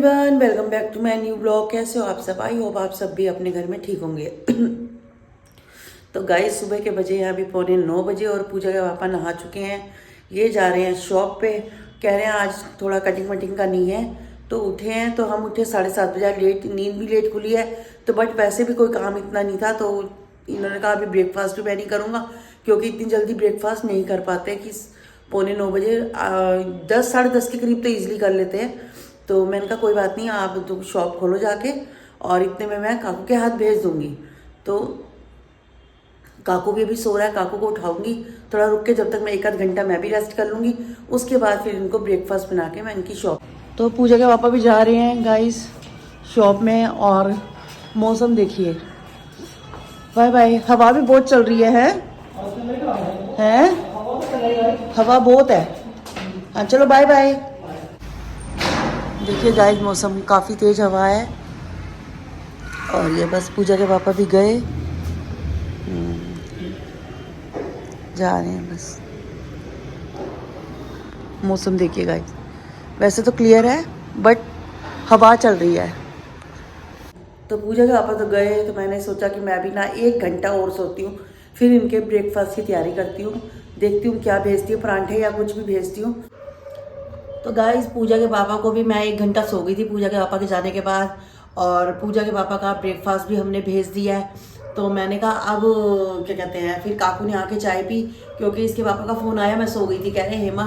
Everyone, welcome back to my new blog. कैसे हो आप सब? आई होप आप सब भी अपने घर में ठीक होंगे। तो गाइस, सुबह के बजे यहाँ भी 9:45 और पूजा के पापा नहा चुके हैं। ये जा रहे हैं शॉप पे। कह रहे हैं आज थोड़ा कटिंग वटिंग का नहीं है, तो उठे हैं। तो हम उठे 7:30 बजे। लेट, नींद भी लेट खुली है। तो बट वैसे भी कोई काम इतना नहीं था, तो इन्होंने कहा अभी ब्रेकफास्ट भी मैं नहीं करूँगा, क्योंकि इतनी जल्दी ब्रेकफास्ट नहीं कर पाते कि 9:45 बजे 10 साढ़े 10 के करीब तो ईजिली कर लेते हैं। तो मैंने कहा कोई बात नहीं, आप तो शॉप खोलो जाके, और इतने में मैं काकू के हाथ भेज दूंगी। तो काकू भी अभी सो रहा है, काकू को उठाऊंगी थोड़ा रुक के, जब तक मैं 1 आध घंटा मैं भी रेस्ट कर लूँगी। उसके बाद फिर इनको ब्रेकफास्ट बना के मैं इनकी शॉप। तो पूजा के पापा भी जा रहे हैं गाइस शॉप में। और मौसम देखिए, बाय बाय। हवा भी बहुत चल रही है? हवा बहुत है। हाँ चलो बाय बाय। देखिए गाइस, मौसम काफ़ी तेज़ हवा है। और ये बस पूजा के पापा भी गए, जा रहे हैं बस। मौसम देखिए गाइस, वैसे तो क्लियर है बट हवा चल रही है। तो पूजा के पापा तो गए, तो मैंने सोचा कि मैं भी ना 1 घंटा और सोती हूँ, फिर इनके ब्रेकफास्ट की तैयारी करती हूँ। देखती हूँ क्या भेजती हूँ, परांठे या कुछ भी भेजती हूँ। तो गाइस, पूजा के पापा को भी मैं 1 घंटा सो गई थी पूजा के पापा के जाने के बाद। और पूजा के पापा का ब्रेकफास्ट भी हमने भेज दिया है। तो मैंने कहा अब क्या कहते हैं, फिर काकू ने आके चाय पी, क्योंकि इसके पापा का फ़ोन आया। मैं सो गई थी, कह रहे हेमा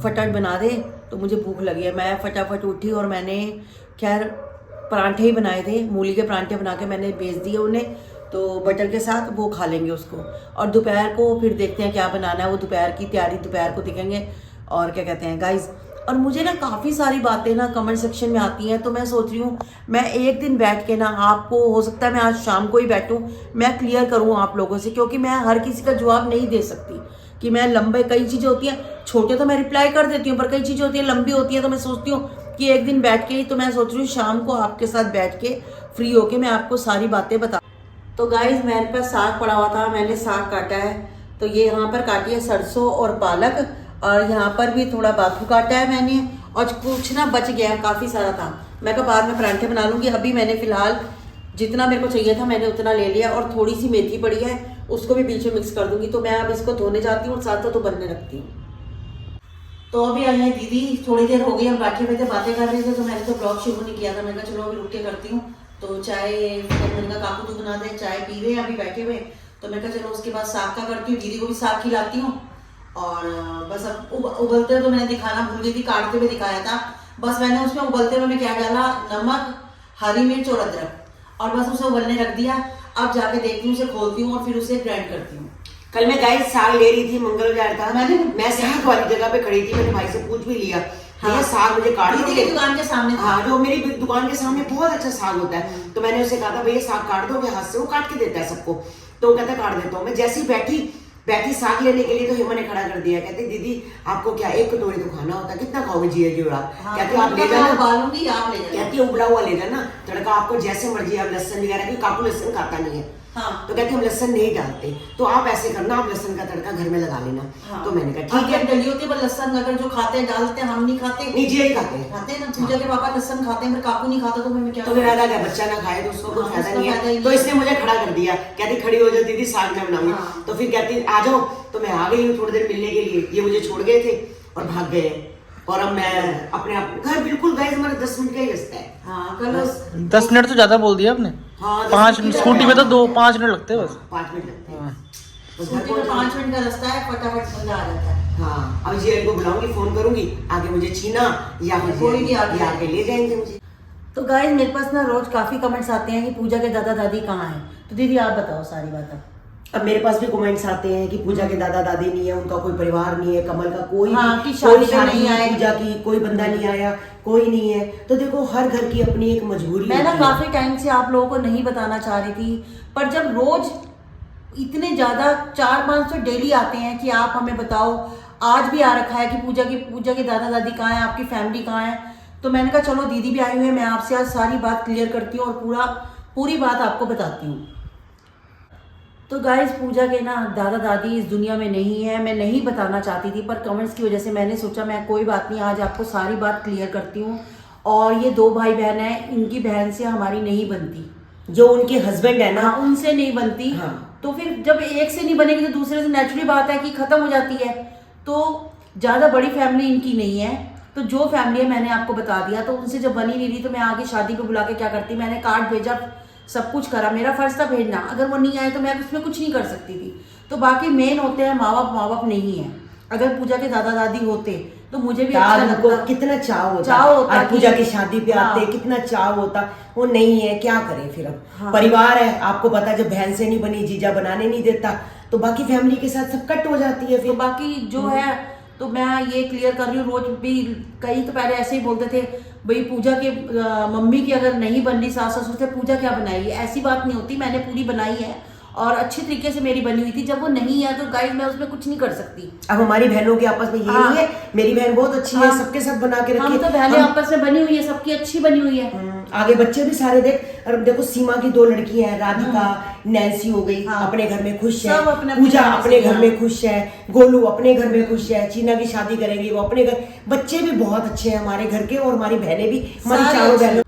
फटाफट बना दे, तो मुझे भूख लगी है। मैं फटाफट उठी और मैंने खैर परांठे ही बनाए थे, मूली के परांठे बना के मैंने भेज दिए उन्हें। तो बटर के साथ वो खा लेंगे उसको। और दोपहर को फिर देखते हैं क्या बनाना है, वो दोपहर की तैयारी दोपहर को दिखेंगे। और क्या कहते हैं गाइज, और मुझे ना काफ़ी सारी बातें ना कमेंट सेक्शन में आती हैं, तो मैं सोच रही हूँ मैं एक दिन बैठ के ना, आपको हो सकता है मैं आज शाम को ही बैठूँ, मैं क्लियर करूँ आप लोगों से, क्योंकि मैं हर किसी का जवाब नहीं दे सकती कि मैं लंबे, कई चीज़ें होती हैं छोटे तो मैं रिप्लाई कर देती हूँ, पर कई चीज़ें होती हैं लंबी होती हैं, तो मैं सोचती हूँ कि एक दिन बैठ के ही, तो मैं सोच रही हूँ शाम को आपके साथ बैठ के फ्री होके मैं आपको सारी बातें बता। तो गाइज, मेरे पास साग पड़ा हुआ था, मैंने साग काटा है। तो ये यहाँ पर काटी है सरसों और पालक, और यहाँ पर भी थोड़ा बाथू काटा है मैंने, और कुछ ना बच गया, काफ़ी सारा था। मैं कहा बाद में परांठे बना लूँगी। अभी मैंने फ़िलहाल जितना मेरे को चाहिए था मैंने उतना ले लिया, और थोड़ी सी मेथी पड़ी है, उसको भी बीच में मिक्स कर दूँगी। तो मैं अब इसको धोने जाती हूँ और साथ साथ तो बनने रखती हूँ। तो अभी आई है दीदी, थोड़ी देर हो गई, हम बैठे हुए थे बातें कर रहे थे, तो मैंने तो ब्लॉग शुरू नहीं किया था। मैंने कहा चलो अभी रुक के करती हूँ। तो चाय, मैंने कहा काकू तू बना दे, चाय पी रहे हैं अभी बैठे हुए। तो मैं कहा चलो उसके बाद साग का करती हूँ, दीदी को भी साग खिलाती हूँ। और बस अब उबलते हुए तो मैंने दिखाना भूल गई थी, काटते हुए दिखाया था। बस मैंने उसमें उबलते हुए में क्या डाला, नमक, हरी मिर्च और अदरक, और बस उसे उबलने रख दिया। अब जाके देखती हूँ, उसे खोलती हूँ और फिर उसे ग्राइंड करती हूँ। कल मैं गाइस साग ले रही थी, मंगल बाजार था। मैं साग वाली जगह पे खड़ी थी, मैंने भाई से पूछ भी लिया। हाँ, साग मुझे काट दो, दुकान के सामने। हाँ, जो मेरी दुकान के सामने बहुत अच्छा साग होता है। तो मैंने उसे कहा था भैया साग काट दो, हाथ से वो काट के देता है सबको। तो वो कहता काट देता हूँ। मैं जैसी बैठी साग लेने के लिए, तो हेमा ने खड़ा कर दिया। कहते दीदी आपको क्या 1 कटोरी तो खाना होता है, कितना खाओगे जिया जी आप? कहती आप ले जाना, उबालूंगी आप ले जाना। कहती उबला हुआ ले जाना, तड़का आपको जैसे मर्जी। आप लहसन वगैरह, काकू लहसन खाता नहीं है। हाँ। तो कहते हम लहसन नहीं डालते, तो आप ऐसे करना, आप लहसन का तड़का घर में लगा लेना। हाँ। तो मैंने कहा ठीक है। डली होती है, पर लहसन अगर जो खाते हैं डालते हैं, हम नहीं खाते। नहीं, जिया ही खाते हैं। खाते हैं ना, पूजा के पापा लहसन खाते हैं, पर काकू नहीं खाता। तो मैं क्या, तो मेरा क्या, बच्चा ना खाए तो उसको कोई फायदा नहीं है। तो इसने मुझे खड़ा कर दिया, कहती खड़ी हो जाओ दीदी साग में बनाऊंगी। तो फिर कहती आ जाओ। तो मैं आ गई हूँ थोड़ी देर मिलने के लिए। ये मुझे छोड़ गए थे और भाग गए, और अब मैं अपने आप घर बिल्कुल गाइस, हमारा 10 मिनट का ही रास्ता है। हाँ, कल 10 मिनट तो ज्यादा बोल दिया आपने। हाँ, 5 स्कूटी में तो 2-5 मिनट लगते हैं बस। 5 मिनट लगते हैं। स्कूटी में 5 मिनट का रास्ता है, फटाफट बंदा आ जाता है। हाँ, अब जेल को बुलाऊंगी, फोन करूंगी, आगे मुझे छीना या कोई भी आगे ले जाएंगे मुझे। तो गाइस, मेरे पास ना रोज काफी कमेंट्स आते हैं कि पूजा के दादा दादी कहाँ हैं। तो दीदी आप बताओ सारी बात। अब मेरे पास भी कमेंट्स आते हैं कि पूजा के दादा दादी नहीं है, उनका कोई परिवार नहीं है, कमल का कोई कि शादी पे नहीं आए, पूजा की कोई बंदा नहीं आया, कोई नहीं है। तो देखो हर घर की अपनी एक मजबूरी। मैं ना काफी टाइम से आप लोगों को नहीं बताना चाह रही थी, पर जब रोज इतने ज्यादा 400-500 डेली आते हैं कि आप हमें बताओ, आज भी आ रखा है कि पूजा के दादा दादी कहाँ हैं, आपकी फैमिली कहाँ है। तो मैंने कहा चलो दीदी भी आई हुई है, मैं आपसे आज सारी बात क्लियर करती हूँ और पूरी बात आपको बताती हूँ। तो गाइस, पूजा के ना दादा दादी इस दुनिया में नहीं है। मैं नहीं बताना चाहती थी, पर कमेंट्स की वजह से मैंने सोचा मैं कोई बात नहीं, आज आपको सारी बात क्लियर करती हूँ। और ये 2 भाई बहन है, इनकी बहन से हमारी नहीं बनती, जो उनके हस्बैंड है ना, हाँ, उनसे नहीं बनती। हाँ। तो फिर जब एक से नहीं बनेगी तो दूसरे से नेचुरली बात है कि खत्म हो जाती है। तो ज्यादा बड़ी फैमिली इनकी नहीं है, तो जो फैमिली है मैंने आपको बता दिया। तो उनसे जब बनी नहीं रही तो मैं आगे शादी पे बुला के क्या करती, मैंने कार्ड भेजा, सब कुछ करा, मेरा फर्ज था भेजना। अगर वो नहीं आए तो मैं उसमें कुछ नहीं कर सकती थी। तो बाकी मेन होते हैं माँ बाप नहीं है। अगर पूजा के दादा दादी होते तो मुझे भी अच्छा लगता, कितना चाव होता कि पूजा की शादी पे आते, कितना चाव होता। वो नहीं है, क्या करें फिर अब। परिवार है, आपको पता, जब बहन से नहीं बनी जीजा बनाने नहीं देता तो बाकी फैमिली के साथ सब कट हो जाती है फिर। तो बाकी जो है, तो मैं ये क्लियर कर रही हूँ। रोज भी कई तो पहले ऐसे ही बोलते थे, भाई पूजा के मम्मी की अगर नहीं बन रही सास ससुर से पूजा क्या बनाएगी, ऐसी बात नहीं होती। मैंने पूरी बनाई है और अच्छी तरीके से मेरी बनी हुई थी। जब वो नहीं है तो गाइस मैं उसमें कुछ नहीं कर सकती। अब हमारी बहनों के आपस में ये नहीं है, मेरी बहन बहुत अच्छी है, सबके साथ बना के रखी हम तो बहनें आपस में बनी हुई है, सबकी अच्छी बनी हुई है। आगे बच्चे भी सारे देखो सीमा की 2 लड़कियां हैं, राधिका, नैन्सी हो गई, अपने घर में खुश है, पूजा अपने घर में खुश है, गोलू अपने घर में खुश है, चीना की शादी करेंगी वो अपने घर। बच्चे भी बहुत अच्छे हैं हमारे घर के, और हमारी बहनें भी, हमारी चारों बहनों।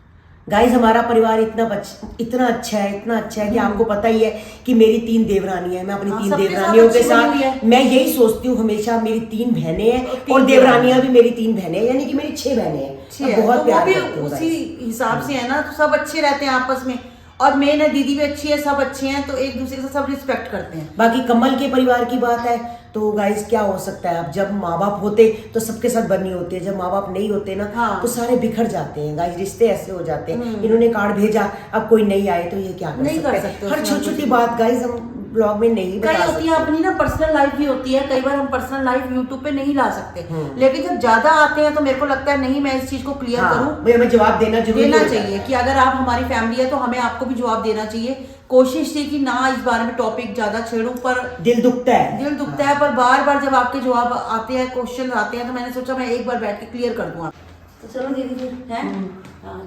गाइस हमारा परिवार इतना अच्छा है कि आपको पता ही है कि मेरी 3 देवरानी है। मैं अपनी 3 देवरानियों के साथ मैं यही सोचती हूँ हमेशा, मेरी 3 बहनें हैं और देवरानियां भी मेरी 3 बहनें हैं, यानी कि मेरी 6 बहनें हैं। बहुत प्यार करती हूँ। उसी हिसाब से है ना, तो सब अच्छे रहते हैं आपस में। और मेन है दीदी भी अच्छी है, सब अच्छे हैं, तो एक दूसरे से सब रिस्पेक्ट करते हैं। बाकी कमल के परिवार की बात है तो गाइस क्या हो सकता है, अब जब माँ बाप होते तो सबके साथ बनी होती है, जब माँ बाप नहीं होते ना, तो सारे बिखर जाते हैं गाइस, रिश्ते ऐसे हो जाते हैं। इन्होंने कार्ड भेजा, अब कोई नहीं आए तो ये क्या कर सकते हैं। हर छोटी छोटी बात गाइस हम ब्लॉग में नहीं बता सकते। होती है अपनी ना पर्सनल लाइफ भी होती है, कई बार हम पर्सनल लाइफ यूट्यूब पे नहीं ला सकते, लेकिन जब ज्यादा आते हैं तो मेरे को लगता है नहीं, मैं इस चीज को क्लियर करूं, हमें जवाब देना चाहिए कि अगर आप हमारी फैमिली है तो हमें आपको भी जवाब देना चाहिए। कोशिश थी कि ना इस बारे में टॉपिक ज्यादा छेड़ूं, पर दिल दुखता है। पर बार बार जब आपके जवाब आते हैं, क्वेश्चन आते हैं, तो मैंने सोचा मैं एक बार बैठ के क्लियर कर दूं। तो चलो दीदी फिर है,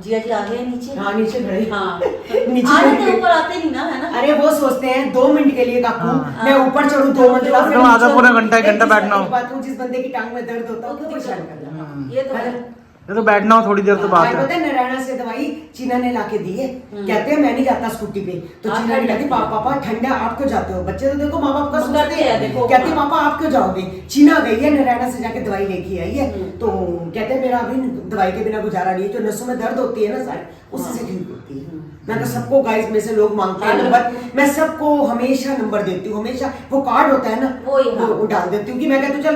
जिया जी आ गए नीचे। हाँ नीचे खड़े, हाँ नीचे ऊपर आते नहीं ना, है ना। अरे वो सोचते हैं 2 मिनट के लिए काकू मैं ऊपर चढ़ूं 2 मंजिला, आधा पूरा घंटा 1 घंटा बैठना हो। जिस बंदे की टांग में दर्द होता है वो परेशान कर देता। ये तो है, ये तो बैठना हो थोड़ी देर तो बात है। पता है नारायणा से दवाई चीना ने लाके दी है, कहते हैं मैं नहीं जाता स्कूटी पे, तो चीना ने कहती पापा ठंडा आप क्यों जाते हो। बच्चे तो देखो माँ बाप का सोचते हैं, कहते पापा आप क्यों जाओगे। चीना गई है नारायणा से जाके दवाई लेके आई है, तो कहते हैं मेरा अभी दवाई के बिना गुजारा नहीं है, जो नसों में दर्द होती है ना सारी, उससे ठीक होती है। मैं तो सबको गाइस में से लोग मांगते हैं नंबर, मैं सबको हमेशा नंबर देती हूँ, हमेशा वो कार्ड होता है ना वो डाल देती हूँ कि मैं कहती हूँ चल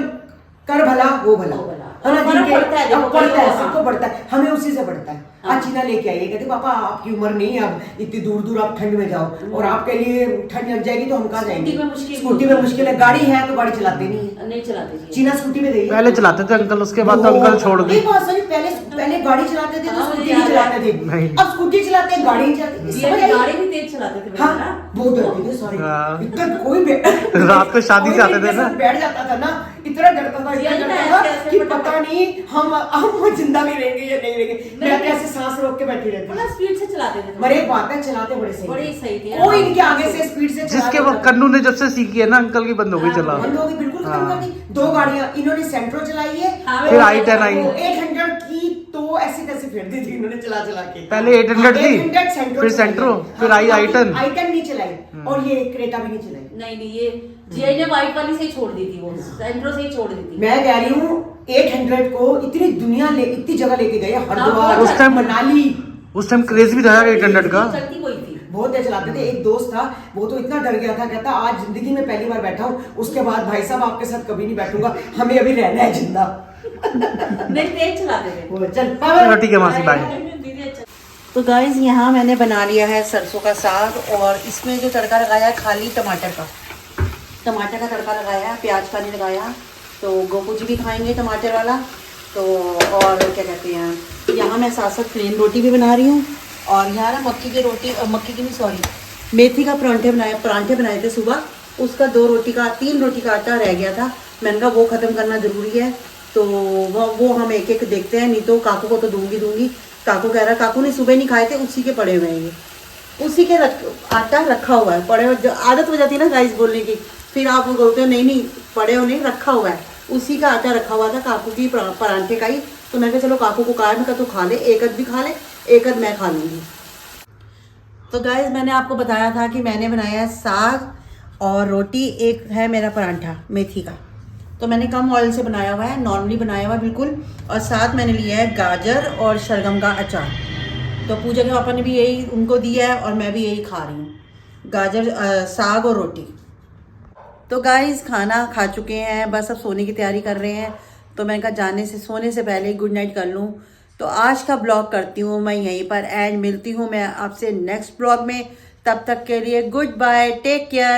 कर भला वो भला, है ना। पड़ता है, सबको पड़ता है, हमें उसी से पड़ता है। आज चीना लेके आई है, कहते पापा आपकी उम्र नहीं है अब इतनी दूर दूर आप ठंड में जाओ, और आपके लिए ठंड लग जाएगी तो हम कहाँ जाएंगे। स्कूटी में मुश्किल है, गाड़ी है तो गाड़ी चलाते नहीं चलाते। चीना स्कूटी में गई, पहले चलाते थे अंकल, उसके बाद तो अंकल छोड़ गए। पहले गाड़ी चलाते थे तो स्कूटी नहीं चलाते थे, अब स्कूटी चलाते हैं, गाड़ी नहीं चलाते, गाड़ी भी तेज चलाते थे। हाँ बहुत डरते थे सॉरी, कोई रात को शादी से आते थे ना, बैठ जाता था ना, इतना डरता था कि पता नहीं हम जिंदा भी रहेंगे या नहीं रहेंगे। मैं ऐसे सांस रोक के बैठी रहती थी, स्पीड से चलाते थे। मरे बात है, चलाते बड़े सही थे, कोई इनके आगे से स्पीड से जिसके वो कन्नू ने जब से सीखी है ना अंकल की, बंद हो गई चला, बंद हो गई बिल्कुल खत्म कर दी। 2 गाड़ियां इन्होंने सेंट्रो चलाई है, फिर i10 आई 800 की, तो ऐसी तैसी फेर दी थी इन्होंने चला के। पहले 800 थी, फिर सेंट्रो, फिर i10 नहीं चलाई, और ये क्रेटा भी नहीं चलाई। नहीं ये जीआई ने वाइट वाली से ही छोड़ दी थी, वो सेंट्रो से ही छोड़ दी थी। मैं कह रही हूँ 800 को इतनी इतनी जगह लेके गए, हरिद्वार, उस टाइम मनाली, उस टाइम क्रेज भी था 800 का, बहुत तेज चलाते थे। एक दोस्त था वो तो इतना डर गया था, कहता आज जिंदगी में पहली बार बैठा हूँ, उसके बाद भाई साहब आपके साथ कभी नहीं बैठूंगा, हमें अभी रहना है जिंदा। नहीं तेज चलाते थे। चल ठीक है मासी, बाय। तो गाइस यहाँ मैंने बना लिया है सरसों का साग, और इसमें जो तड़का लगाया है खाली टमाटर का तड़का लगाया है, प्याज का नहीं लगाया। तो गोपू जी भी खाएंगे टमाटर वाला, तो और क्या कहते हैं, यहाँ मैं साथ साथ प्लेन रोटी भी बना रही हूँ, और यहाँ ना मक्की की नहीं सॉरी मेथी का परांठे बनाए थे सुबह, उसका 3 रोटी का आटा रह गया था, मैंने कहा वो ख़त्म करना ज़रूरी है, तो वो हम एक एक देखते हैं, नहीं तो काकू को तो दूंगी। काकू कह रहा, काकू ने सुबह नहीं खाए थे, उसी के पड़े हुए हैं, उसी के आटा रखा हुआ है, पड़े हुए, आदत हो जाती है ना गाइस बोलने की, फिर आप बोलते हो नहीं पड़े हो नहीं, रखा हुआ है, उसी का आटा रखा हुआ था काकू की परांठे का ही, तो मैं कहा चलो काकू को कहा, मैं कहा तो खा ले, एक अद भी खा ले, एक अद मैं खा लूँगी। तो गाइस मैंने आपको बताया था कि मैंने बनाया है साग और रोटी, एक है मेरा परांठा मेथी का। तो मैंने कम ऑयल से बनाया हुआ है, नॉर्मली बनाया हुआ है बिल्कुल। और साथ मैंने लिया है गाजर और शलगम का अचार। तो पूजा के पापा ने भी यही उनको दिया है और मैं भी यही खा रही हूँ, गाजर साग और रोटी। तो गाइस खाना खा चुके हैं, बस अब सोने की तैयारी कर रहे हैं। तो मैंने कहा सोने से पहले गुड नाइट कर लूँ। तो आज का ब्लॉग करती हूँ मैं यहीं पर एंड, मिलती हूँ मैं आपसे नेक्स्ट ब्लॉग में। तब तक के लिए गुड बाय, टेक केयर।